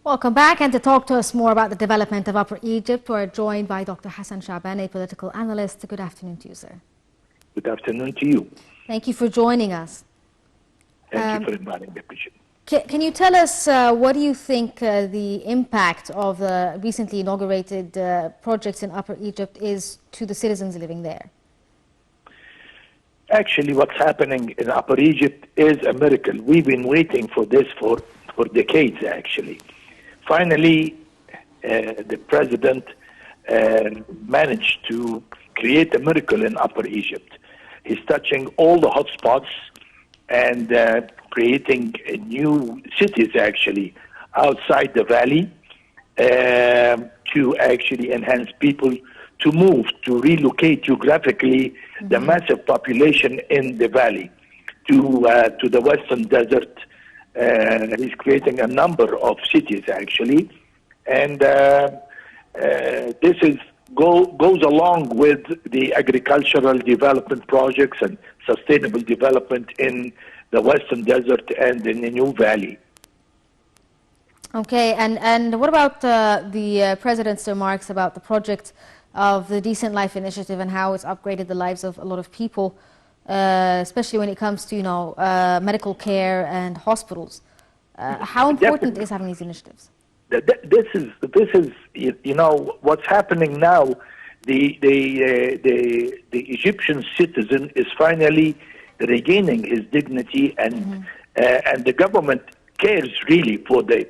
Welcome back, and to talk to us more about the development of Upper Egypt, we're joined by Dr. Hassan Shabaan, a political analyst. Good afternoon to you, sir. Good afternoon to you. Thank you for joining us. Thank you for inviting me. Can you tell us what do you think the impact of the recently inaugurated projects in Upper Egypt is to the citizens living there? Actually, what's happening in Upper Egypt is a miracle. We've been waiting for this for decades, actually. Finally, the president managed to create a miracle in Upper Egypt. He's touching all the hotspots and creating new cities, actually, outside the valley to actually enhance people to move, to relocate geographically the massive population in the valley to the western desert. He's creating a number of cities, actually, and this goes along with the agricultural development projects and sustainable development in the western desert and in the new valley. Okay, and what about the president's remarks about the project of the Decent Life Initiative and how it's upgraded the lives of a lot of people, especially when it comes to, medical care and hospitals? How important is having these initiatives? This is what's happening now. The Egyptian citizen is finally regaining his dignity, and the government cares really for the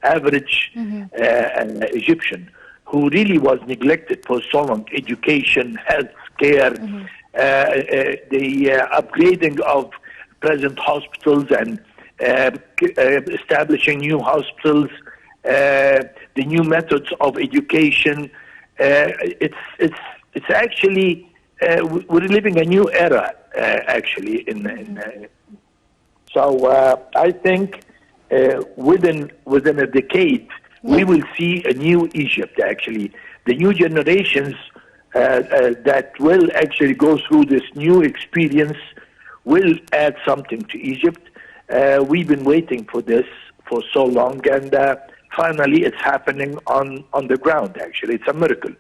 average Egyptian who really was neglected for so long. Education, health care, the upgrading of present hospitals and establishing new hospitals, the new methods of education. It's actually we're living a new era actually so I think within a decade we will see a new Egypt. Actually, the new generations that will actually go through this new experience will add something to Egypt. We've been waiting for this for so long, and finally it's happening on the ground, actually. It's a miracle.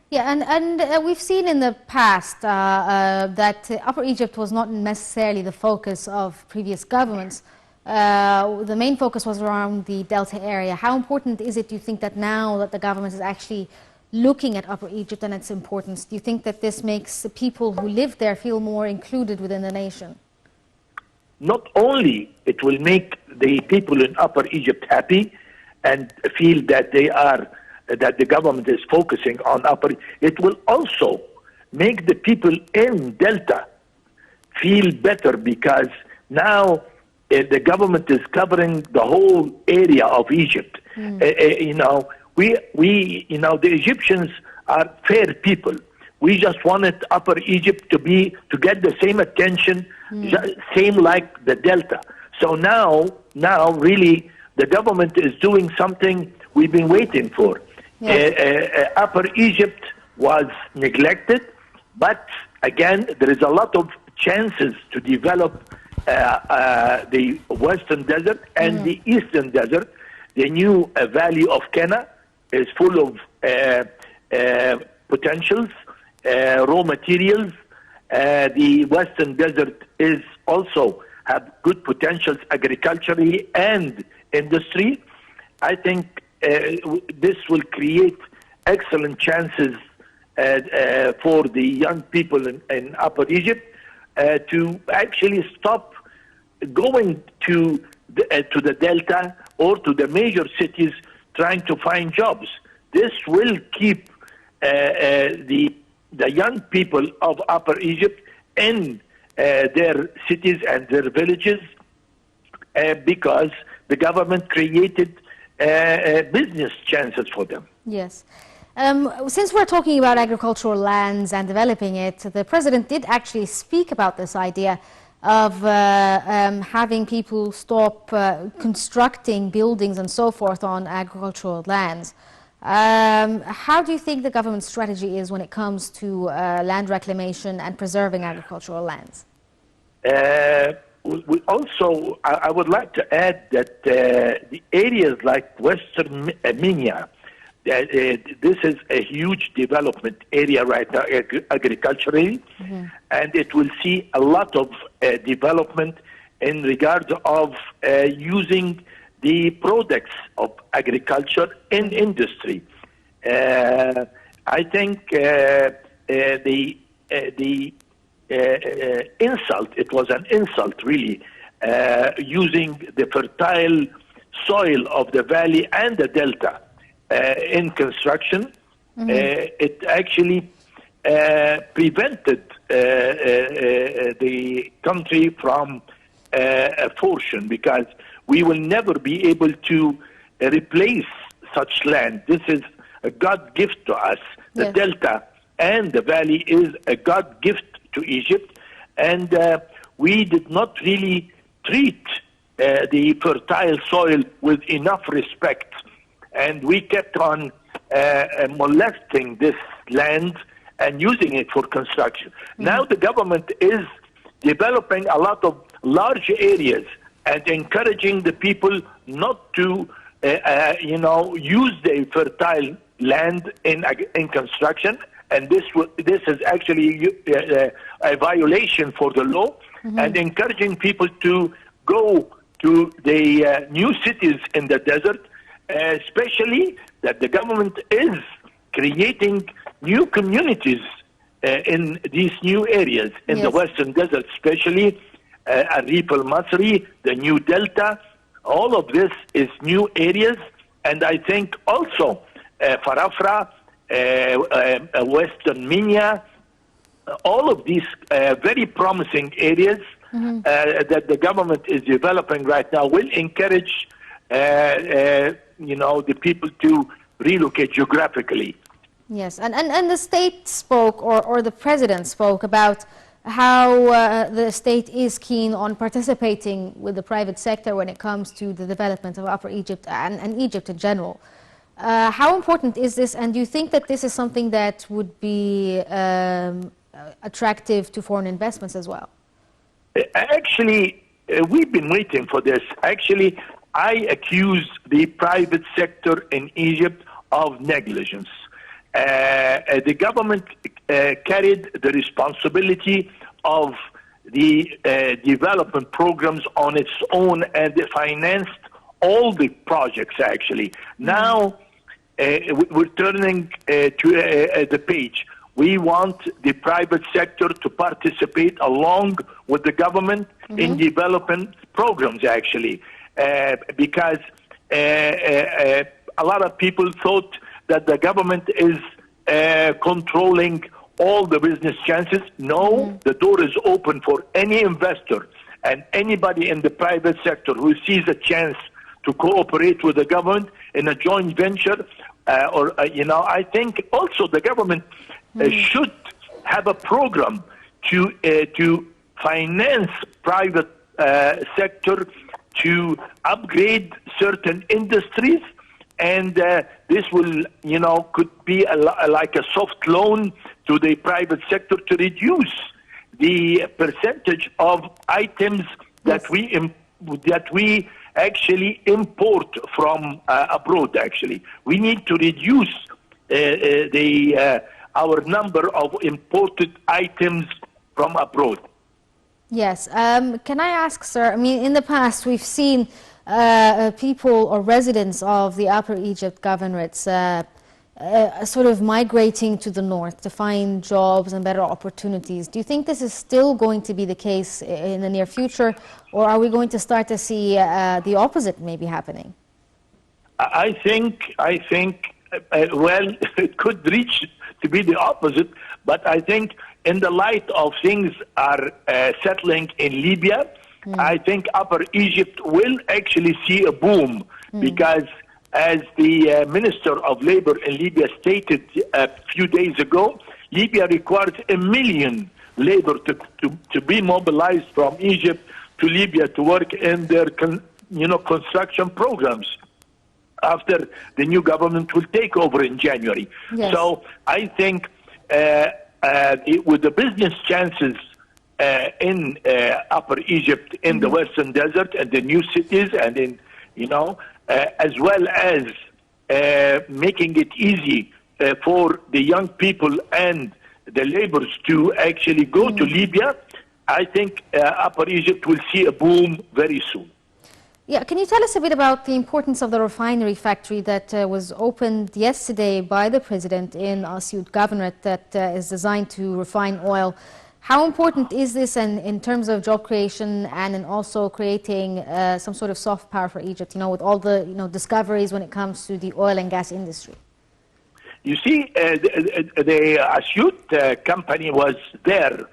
Yeah, and we've seen in the past that Upper Egypt was not necessarily the focus of previous governments. The main focus was around the Delta area. How important is it, do you think, that now that the government is actually looking at Upper Egypt and its importance? Do you think that this makes the people who live there feel more included within the nation? Not only it will make the people in Upper Egypt happy and feel that that the government is focusing on Upper, it will also make the people in Delta feel better, because now the government is covering the whole area of Egypt. The Egyptians are fair people. We just wanted Upper Egypt to get the same attention, same like the Delta. So now really the government is doing something we've been waiting for. Upper Egypt was neglected, but again, there is a lot of chances to develop the Western Desert and the Eastern Desert. The new valley of Kena is full of potentials, raw materials. The Western Desert is also have good potentials agriculturally and industry. I think this will create excellent chances for the young people in Upper Egypt to actually stop going to the Delta or to the major cities trying to find jobs. This will keep the young people of Upper Egypt in their cities and their villages because the government created business chances for them. Yes. Since we're talking about agricultural lands and developing it, the president did actually speak about this idea of having people stop constructing buildings and so forth on agricultural lands. How do you think the government's strategy is when it comes to land reclamation and preserving agricultural lands? we also, I would like to add that the areas like Western Minya, this is a huge development area right now, agriculturally, and it will see a lot of development in regards of using the products of agriculture in industry. I think the insult, it was an insult really, using the fertile soil of the valley and the delta in construction. It actually prevented the country from a fortune, because we will never be able to replace such land. This is a God gift to us. The Yes. delta and the valley is a God gift to Egypt, and we did not really treat the fertile soil with enough respect, and we kept on molesting this land and using it for construction. Now the government is developing a lot of large areas and encouraging the people not to, use the fertile land in construction, and this is actually a violation for the law, and encouraging people to go to the new cities in the desert, especially that the government is creating new communities in these new areas in the Western Desert, especially Arif al-Masri, the new Delta. All of this is new areas, and I think also Farafra, Western Minya, all of these very promising areas that the government is developing right now will encourage the people to relocate geographically. Yes, and the state spoke, or the president spoke about how the state is keen on participating with the private sector when it comes to the development of Upper Egypt and Egypt in general. How important is this, and do you think that this is something that would be attractive to foreign investments as well? Actually, we've been waiting for this. Actually, I accuse the private sector in Egypt of negligence. The government carried the responsibility of the development programs on its own, and they financed all the projects actually. Now we're turning to the page. We want the private sector to participate along with the government in development programs actually, because a lot of people thought that the government is controlling all the business chances. No, the door is open for any investor and anybody in the private sector who sees a chance to cooperate with the government in a joint venture. I think also the government should have a program to finance private sector to upgrade certain industries. And this will, could be like a soft loan to the private sector to reduce the percentage of items that we actually import from abroad. Actually, we need to reduce our number of imported items from abroad. Yes. Can I ask, sir? I mean, in the past, we've seen people or residents of the Upper Egypt governorates sort of migrating to the north to find jobs and better opportunities. Do you think this is still going to be the case in the near future, or are we going to start to see the opposite maybe happening? I think, well, it could reach to be the opposite, but I think in the light of things are settling in Libya, I think Upper Egypt will actually see a boom, because as the Minister of Labor in Libya stated a few days ago, Libya requires 1 million labor to be mobilized from Egypt to Libya to work in their construction programs after the new government will take over in January. Yes. So I think with the business chances in Upper Egypt, in the Western Desert, and the new cities, and in, as well as making it easy for the young people and the laborers to actually go to Libya, I think Upper Egypt will see a boom very soon. Yeah, can you tell us a bit about the importance of the refinery factory that was opened yesterday by the president in Asyut Governorate that is designed to refine oil? How important is this in terms of job creation and in also creating some sort of soft power for Egypt, with all the discoveries when it comes to the oil and gas industry? You see, the Asyut company was there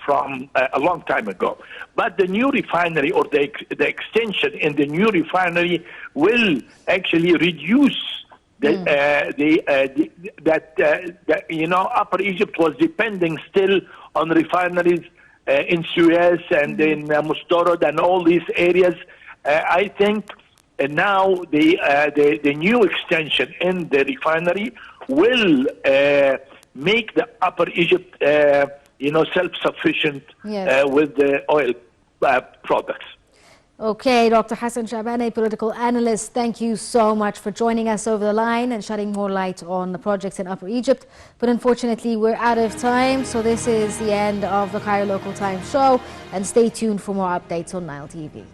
from a long time ago. But the new refinery or the extension in the new refinery will actually reduce Upper Egypt was depending still on refineries in Suez and in Mustarad and all these areas. I think now the new extension in the refinery will make the Upper Egypt self-sufficient with the oil products. Okay, Dr. Hassan Shabaan, a political analyst, thank you so much for joining us over the line and shedding more light on the projects in Upper Egypt. But unfortunately, we're out of time, so this is the end of the Cairo Local Time show. And stay tuned for more updates on Nile TV.